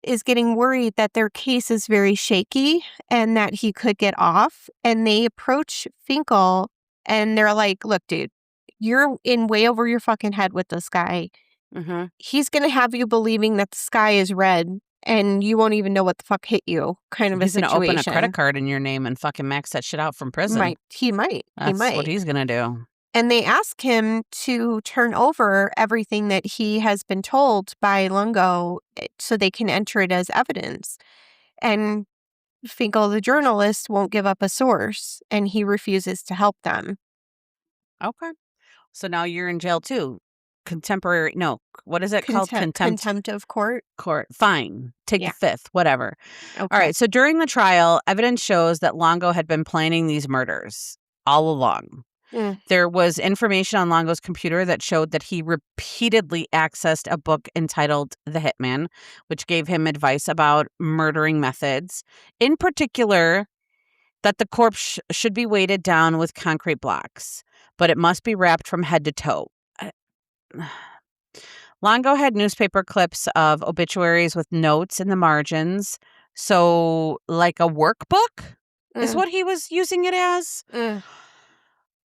is getting worried that their case is very shaky and that he could get off. And they approach Finkel and they're like, look, dude, you're in way over your fucking head with this guy. Mm-hmm. He's going to have you believing that the sky is red and you won't even know what the fuck hit you, kind of He's a going to open a situation. credit card in your name and fucking max that shit out from prison. He might. That's what he's going to do. And they ask him to turn over everything that he has been told by Longo so they can enter it as evidence. And Finkel, the journalist, won't give up a source, and he refuses to help them. Okay. So now you're in jail too. What is it called? Contempt of court. Fine. Take the fifth, whatever. Okay. All right. So during the trial, evidence shows that Longo had been planning these murders all along. There was information on Longo's computer that showed that he repeatedly accessed a book entitled The Hitman, which gave him advice about murdering methods. In particular, that the corpse should be weighted down with concrete blocks, but it must be wrapped from head to toe. Longo had newspaper clips of obituaries with notes in the margins. So, like a workbook is what he was using it as.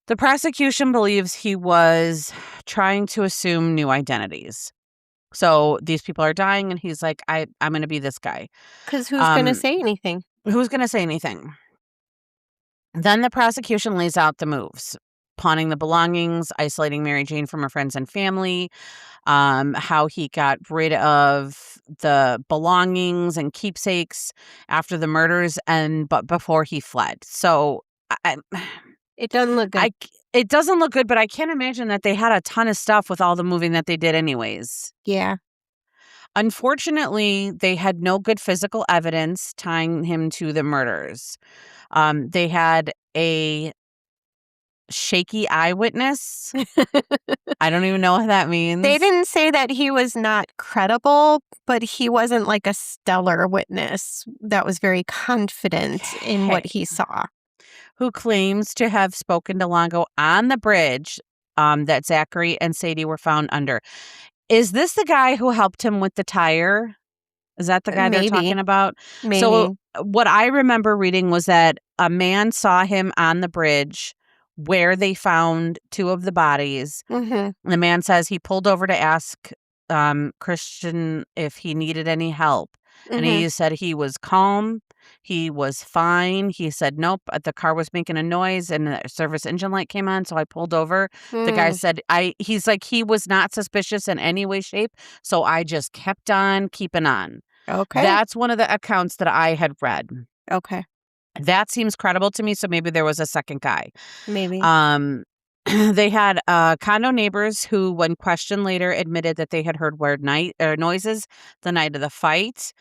The prosecution believes he was trying to assume new identities. So these people are dying, and he's like, I'm going to be this guy. Because who's going to say anything? Who's going to say anything? Then the prosecution lays out the moves. Pawning the belongings, isolating Mary Jane from her friends and family, how he got rid of the belongings and keepsakes after the murders but before he fled. So it doesn't look good. It doesn't look good, but I can't imagine that they had a ton of stuff with all the moving that they did anyways. Yeah. Unfortunately, they had no good physical evidence tying him to the murders. They had a shaky eyewitness. I don't even know what that means. They didn't say that he was not credible, but he wasn't like a stellar witness that was very confident in what he saw. Who claims to have spoken to Longo on the bridge that Zachary and Sadie were found under. Is this the guy who helped him with the tire? Is that the guy they're talking about? Maybe. So what I remember reading was that a man saw him on the bridge where they found two of the bodies. The man says he pulled over to ask Christian if he needed any help. And he said he was calm. He was fine. He said, nope, the car was making a noise and the service engine light came on. So I pulled over. The guy said, he's like, he was not suspicious in any way, shape. So I just kept on keeping on. Okay. That's one of the accounts that I had read. Okay. That seems credible to me. So maybe there was a second guy. Maybe. They had condo neighbors who, when questioned later, admitted that they had heard weird noises the night of the fight.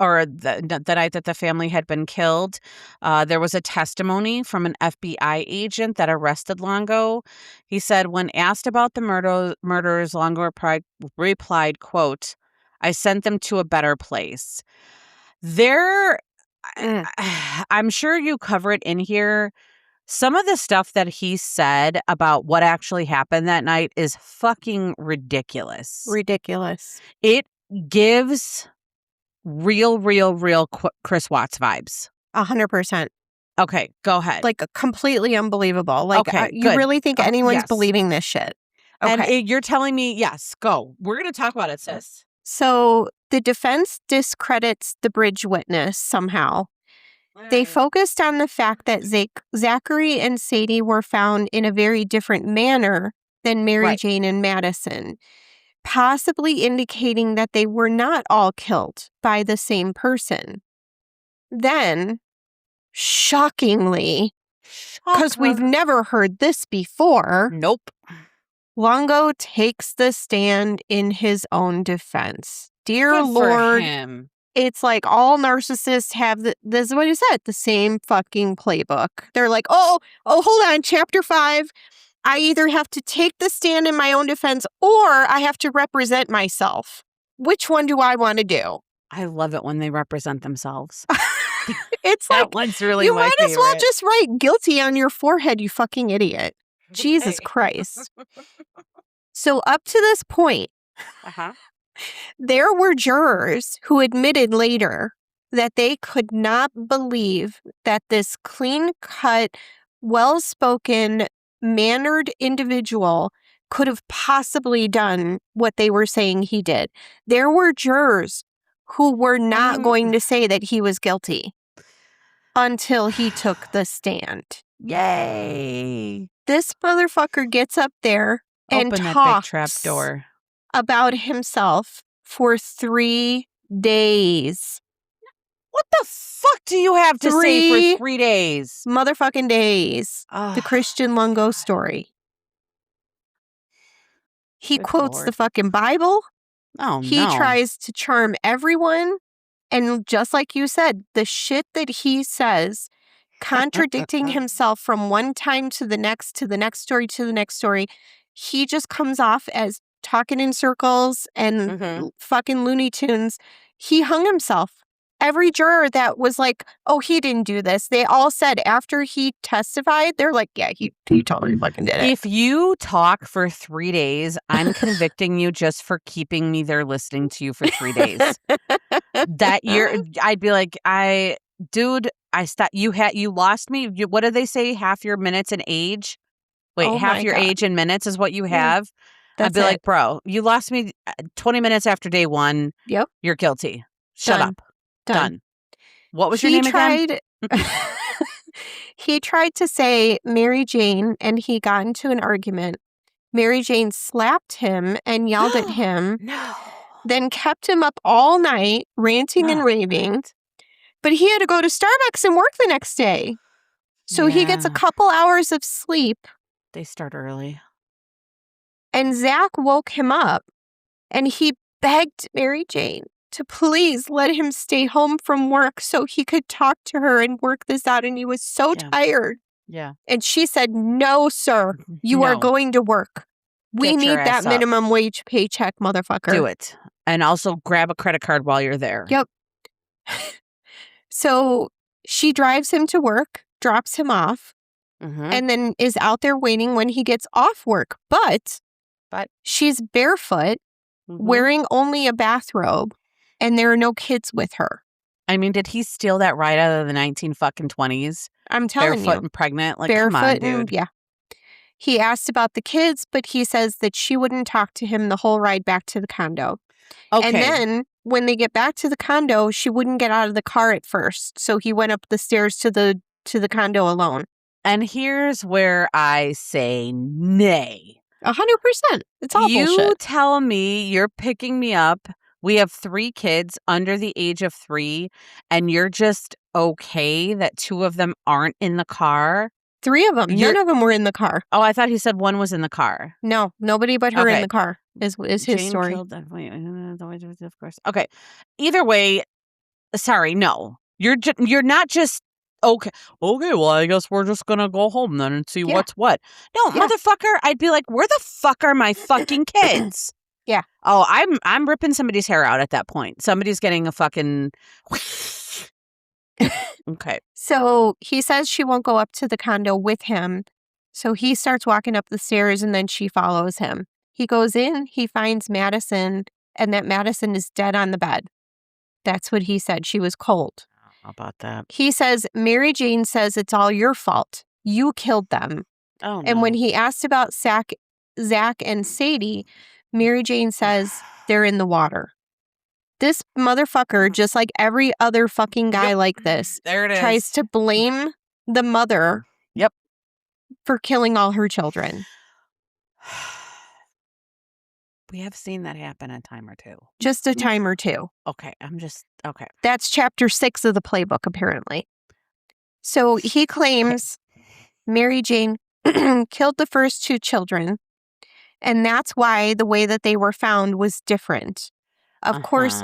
Or the night that the family had been killed. There was a testimony from an FBI agent that arrested Longo. He said, when asked about the murders, Longo replied, quote, I sent them to a better place. I'm sure you cover it in here. Some of the stuff that he said about what actually happened that night is fucking ridiculous. Ridiculous. It gives real Chris Watts vibes. 100%. Okay, go ahead. Like completely unbelievable. Like, okay, you really think anyone's yes. believing this shit? Okay. And you're telling me, yes, go. We're going to talk about it, sis. So the defense discredits the bridge witness somehow. They focused on the fact that Zachary and Sadie were found in a very different manner than Mary Jane and Madison, possibly indicating that they were not all killed by the same person. Then, shockingly, because we've never heard this before, nope, Longo takes the stand in his own defense. Dear Good Lord, for him. it's like all narcissists have this is what he said, the same fucking playbook. They're like, oh, hold on, chapter 5. I either have to take the stand in my own defense or I have to represent myself. Which one do I want to do? I love it when they represent themselves. It's that like, one's really you my might favorite. as well just write guilty on your forehead, you fucking idiot. Jesus Christ. So up to this point, there were jurors who admitted later that they could not believe that this clean-cut, well-spoken, mannered individual could have possibly done what they were saying he did. There were jurors who were not going to say that he was guilty until he took the stand. Yay. This motherfucker gets up there and Open that big trap talks door about himself for 3 days. What the fuck do you have to say for 3 days? Motherfucking days. The Christian Longo story. He quotes the fucking Bible. Oh, he tries to charm everyone. And just like you said, the shit that he says, contradicting himself from one time to the next story to the next story, he just comes off as talking in circles and fucking Looney Tunes. He hung himself. Every juror that was like, oh, he didn't do this, they all said after he testified, they're like, yeah, he totally fucking did it. If you talk for 3 days, I'm convicting you just for keeping me there listening to you for 3 days. I'd be like, dude, I stopped. You lost me. What did they say? Half your minutes and age? Wait, half your age and minutes is what you have? I'd be like, bro, you lost me 20 minutes after day 1. Yep. You're guilty. Shut up. Done. What was your name again? He tried to say Mary Jane, and he got into an argument. Mary Jane slapped him and yelled at him, then kept him up all night, ranting and raving. But he had to go to Starbucks and work the next day. So he gets a couple hours of sleep. They start early. And Zach woke him up, and he begged Mary Jane to please let him stay home from work so he could talk to her and work this out. And he was so tired. Yeah. And she said, no, sir, you are going to work. We need that minimum wage paycheck, motherfucker. Do it. And also grab a credit card while you're there. Yep. So she drives him to work, drops him off, and then is out there waiting when he gets off work. But she's barefoot, wearing only a bathrobe, and there are no kids with her. I mean, did he steal that ride out of the 1920s? I'm telling you. Barefoot and pregnant? Like, barefoot come on, dude. Yeah. He asked about the kids, but he says that she wouldn't talk to him the whole ride back to the condo. Okay. And then when they get back to the condo, she wouldn't get out of the car at first. So he went up the stairs to the condo alone. And here's where I say nay. 100%. It's all bullshit. You tell me you're picking me up. We have 3 kids under the age of 3, and you're just okay that 2 of them aren't in the car? 3 of them. None of them were in the car. Oh, I thought he said 1 was in the car. No, nobody but her in the car is his Jane story. Killed of course. Okay. Either way, sorry, no. You're not just okay. Okay, well, I guess we're just gonna go home then and see what's what. No, motherfucker, I'd be like, where the fuck are my fucking kids? Yeah. Oh, I'm ripping somebody's hair out at that point. Somebody's getting a fucking Okay. So he says she won't go up to the condo with him. So he starts walking up the stairs and then she follows him. He goes in, he finds Madison, and that Madison is dead on the bed. That's what he said. She was cold. How about that? He says, Mary Jane says it's all your fault. You killed them. Oh, no. And when he asked about Zach and Sadie, Mary Jane says they're in the water. This motherfucker, just like every other fucking guy like this, tries to blame the mother for killing all her children. We have seen that happen a time or two. Just a time or two. Okay, okay. That's chapter 6 of the playbook, apparently. So he claims Mary Jane killed the first 2 children, and that's why the way that they were found was different. Of course,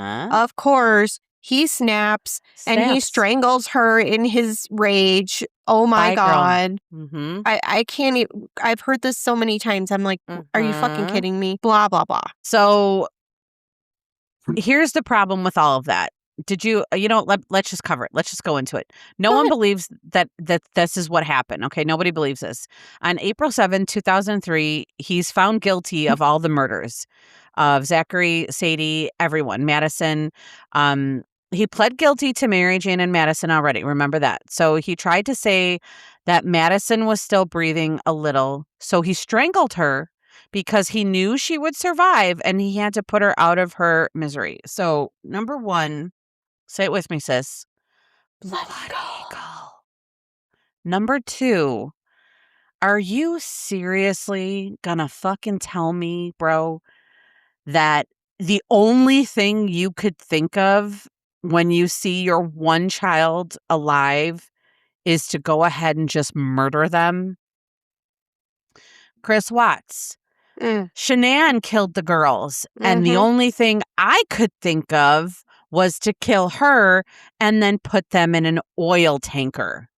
He snaps. And he strangles her in his rage. Oh, my God. Mm-hmm. I can't even, I've heard this so many times. I'm like, are you fucking kidding me? Blah, blah, blah. So here's the problem with all of that. Did you, let's just cover it. Let's just go into it. No one believes that this is what happened. Okay. Nobody believes this. On April 7, 2003, he's found guilty of all the murders of Zachary, Sadie, everyone, Madison. He pled guilty to Mary Jane and Madison already. Remember that. So he tried to say that Madison was still breathing a little. So he strangled her because he knew she would survive and he had to put her out of her misery. So, number one, say it with me, sis. Blood eagle. Number two, are you seriously gonna fucking tell me, bro, that the only thing you could think of when you see your one child alive is to go ahead and just murder them? Chris Watts. Shanann killed the girls, and the only thing I could think of was to kill her and then put them in an oil tanker.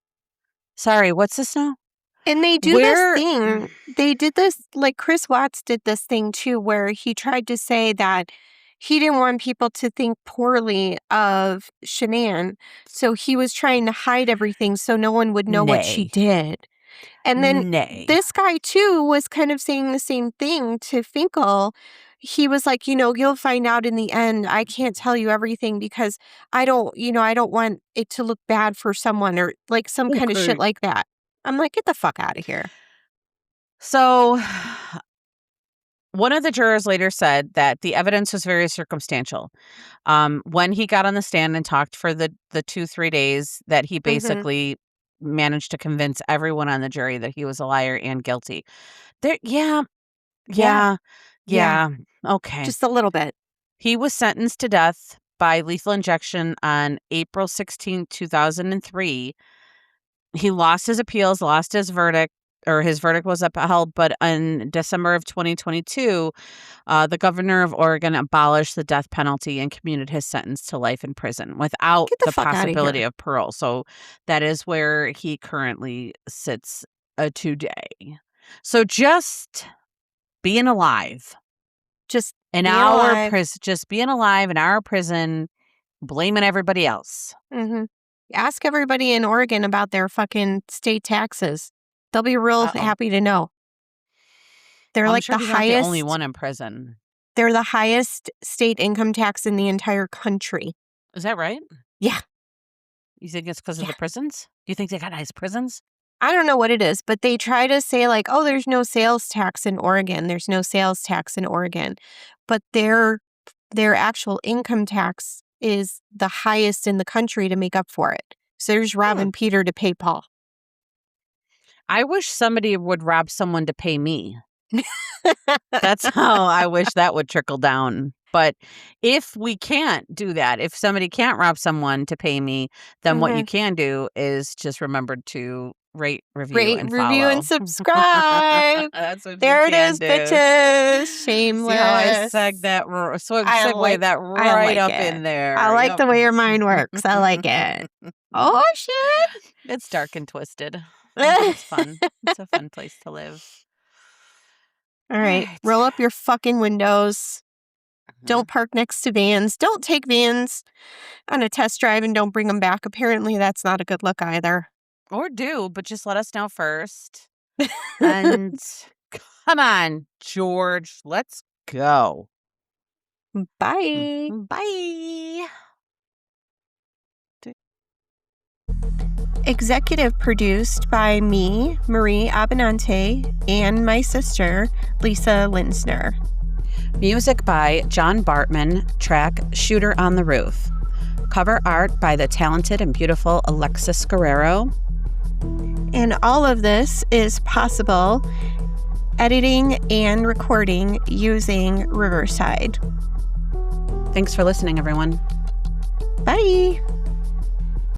Sorry, what's this now? And they do this thing. They did this, like Chris Watts did this thing too, where he tried to say that he didn't want people to think poorly of Shanann. So he was trying to hide everything so no one would know what she did. And then this guy, too, was kind of saying the same thing to Finkel. He was like, you'll find out in the end. I can't tell you everything because I don't want it to look bad for someone or like some kind of shit like that. I'm like, get the fuck out of here. So one of the jurors later said that the evidence was very circumstantial. When he got on the stand and talked for the 2-3 days, that he basically managed to convince everyone on the jury that he was a liar and guilty. Yeah. Okay. Just a little bit. He was sentenced to death by lethal injection on April 16, 2003. He lost his appeals, lost his verdict, or his verdict was upheld. But in December of 2022, the governor of Oregon abolished the death penalty and commuted his sentence to life in prison without the possibility of parole. So that is where he currently sits today. So just being alive. Just in our prison. Just being alive in our prison, blaming everybody else. Ask everybody in Oregon about their fucking state taxes. They'll be real happy to know. They're like sure the he's highest. Not the only one in prison. They're the highest state income tax in the entire country. Is that right? Yeah. You think it's because of the prisons? Do you think they got nice prisons? I don't know what it is, but they try to say like, oh, there's no sales tax in Oregon. There's no sales tax in Oregon. But their actual income tax is the highest in the country to make up for it. So there's robbing Peter to pay Paul. I wish somebody would rob someone to pay me. That's how I wish that would trickle down. But if we can't do that, if somebody can't rob someone to pay me, then what you can do is just remember to rate, review, and follow. Review, and subscribe. That's what there it is, bitches. Shameless. See how I segued that right up in there. I like the way your mind works. I like it. Oh, shit. It's dark and twisted. It's fun. It's a fun place to live. All right. Roll up your fucking windows. Don't park next to vans. Don't take vans on a test drive and don't bring them back. Apparently, that's not a good look either. Or do, but just let us know first. And come on, George. Let's go. Bye. Bye. Executive produced by me, Marie Abenante, and my sister, Lisa Linsner. Music by John Bartman, track Shooter on the Roof. Cover art by the talented and beautiful Alexis Guerrero. And all of this is possible editing and recording using Riverside. Thanks for listening, everyone. Bye.